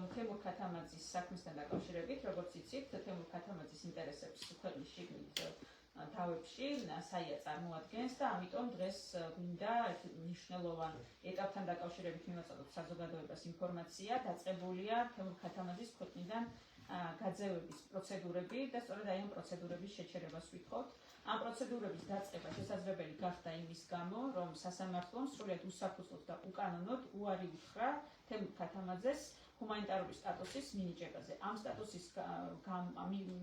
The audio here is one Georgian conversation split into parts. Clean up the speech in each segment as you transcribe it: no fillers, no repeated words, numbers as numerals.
რომ თემურ ქათამაძის საქმესთან დაკავშირებით, როგორც იცით, თემურ ქათამაძის ინტერესებს ქვეყნის შიგნით თავებში საია წარმოადგენს და ამიტომ დღეს გვინდა მნიშვნელოვან ეტაპთან დაკავშირებით მივაწოდოთ საზოგადოებას ინფორმაცია, დაწყებულია თემურ ქათამაძის ქვეყნიდან გაძევების პროცედურები და სწორედ აი ამ პროცედურების შეჩერებას ვითხოვთ. ამ პროცედურების დაწყება შესაძლებელი გახდა იმის გამო, რომ სასამართლომ სრულიად უსაფუძვლოდ და უკანონოდ უარი უთხრა თემურ ქათამაძეს ჰუმანიტარული სტატუსის მინიჭებაზე. ამ სტატუსის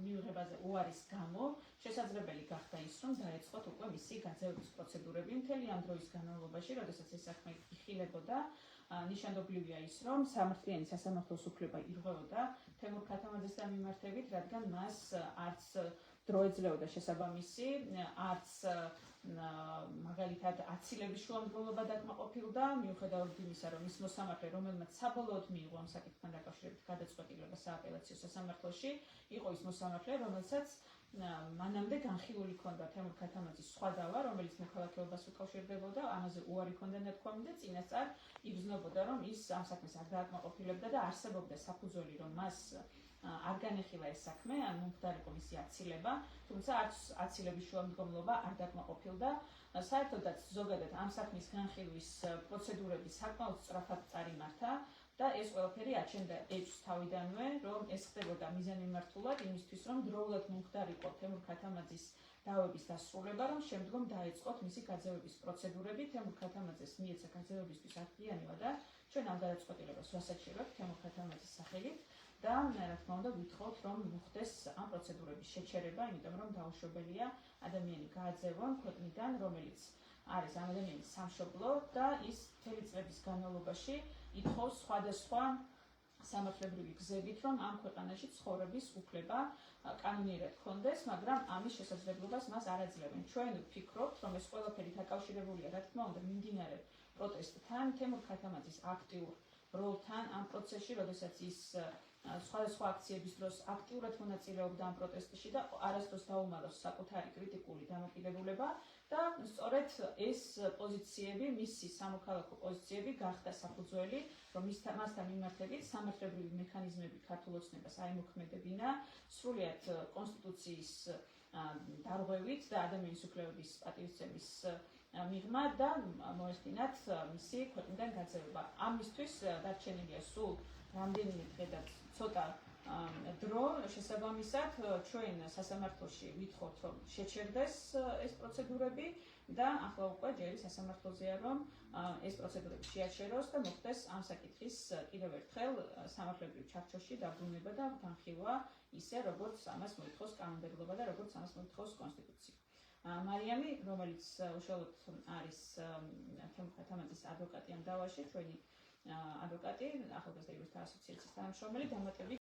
მიღებაზე უარის გამო შესაძლებელი გახდა ის, რომ დაეწყოთ უკვე მისი გაძევების პროცედურები მთელი ამ დროის განმავლობაში, როდესაც ეს საქმე იხილებოდა. ნიშანდობლივია ის, რომ სამართლიანი სასამართლოს უფლება ირღვეოდა თემურ ქათამაძესთან მიმართებით, რადგან მას არც დრო ეძლეოდა შესაბამისი, არც მაგალითად აცილების შუამდგომლობა დაკმაყოფილდა, მიუხედავად იმისა, რომ ის მოსამართლე, რომელმაც საბოლოოდ მიიღო ამ საკითხთან დაკავშირებით გადაწყვეტილება სააპელაციო სასამართლოში, იყო ის მოსამართლე, რომელსაც მანამდე განხილული ჰქონდა თემურ ქათამაძის სხვა დავა, რომელიც მოქალაქეობას უკავშირდებოდა, ამაზე უარი ჰქონდა ნათქვამი და წინასწარ იგრძნობოდა, რომ ის ამ საქმეს არ დააკმაყოფილებდა და არსებობდა საფუძველი, რომ მას არ განეხილა ეს საქმე, ან მომხდარიყო მისი აცილება, თუმცა არც აცილების შუამდგომლობა არ დაკმაყოფილდა. საერთოდაც ზოგადად ამ საქმის განხილვის პროცედურები საკმაოდ სწრაფად წარიმართა და ეს ყველაფერი აჩენდა ეჭვს თავიდანვე, რომ ეს ხდებოდა მიზანმიმართულად იმისთვის, რომ დროულად მომხდარიყო თემურ ქათამაძის დავების დასრულება, რომ შემდგომ დაეწყოთ მისი გაძევების პროცედურები. თემურ ქათამაძეს მიეცა გაძევებისთვის აღდგიანება და ჩვენ ამ გადაწყვეტილებას ვასაჩივრებთ თემურ ქათამაძის სახელით და რა თქმა უნდა ვითხოვთ, რომ მოხდეს ამ პროცედურების შეჩერება, იმიტომ რომ დაუშვებელია ადამიანი გააძევონ ქვეყნიდან, რომელიც არის ამ ადამიანის სამშობლო და ის მთელი წლების განმავლობაში ითხოვს სხვადასხვა სამართლებრივი გზებით, რომ ამ ქვეყანაში ცხოვრების უფლება კანონიერად ჰქონდეს, მაგრამ ამის შესაძლებლობას მას არ აძლევენ. ჩვენ ვფიქრობთ, რომ ეს ყველაფერი დაკავშირებულია, რა თქმა უნდა, მიმდინარე პროტესტთან, თემურ ქათამაძის აქტიურ როლთან ამ პროცესში, როდესაც ის სხვადასხვა აქციების დროს აქტიურად მონაწილეობდა ამ პროტესტში და არასდროს დაუმალავს საკუთარი კრიტიკული დამოკიდებულება და სწორედ ეს პოზიციები, მისი სამოქალაქო პოზიციები გახდა საფუძველი, რომ მასთან მიმართებით სამართლებრივი მექანიზმები ქართულ ოცნებას აიმოქმედებინა სრულიად კონსტიტუციის დარღვევით და ადამიანის უფლებების პატივისცემის მიღმა და მოეხდინათ მისი ქვეყნიდან გაძევება. ამისთვის დარჩენილია სულ რამდენიმე დღე და ცოტა დრო, შესაბამისად ჩვენ სასამართლოში ვითხოვთ, რომ შეჩერდეს ეს პროცედურები და ახლა უკვე ჯერი სასამართლოზეა, რომ ეს პროცედურები შეაჩეროს და მოხდეს ამ საკითხის კიდევ ერთხელ სამართლებრივ ჩარჩოში დაბრუნება და განხილვა ისე, როგორც ამას მოითხოვს კანონმდებლობა და როგორც ამას მოითხოვს კონსტიტუცია. მარიამი, რომელიც უშუალოდ არის თემურ ქათამაძის ადვოკატი ამ დავაში, ჩვენი ადვოკატი, ახალგაზრდა იურისტთა ასოციაციის თანამშრომელი, დამატებით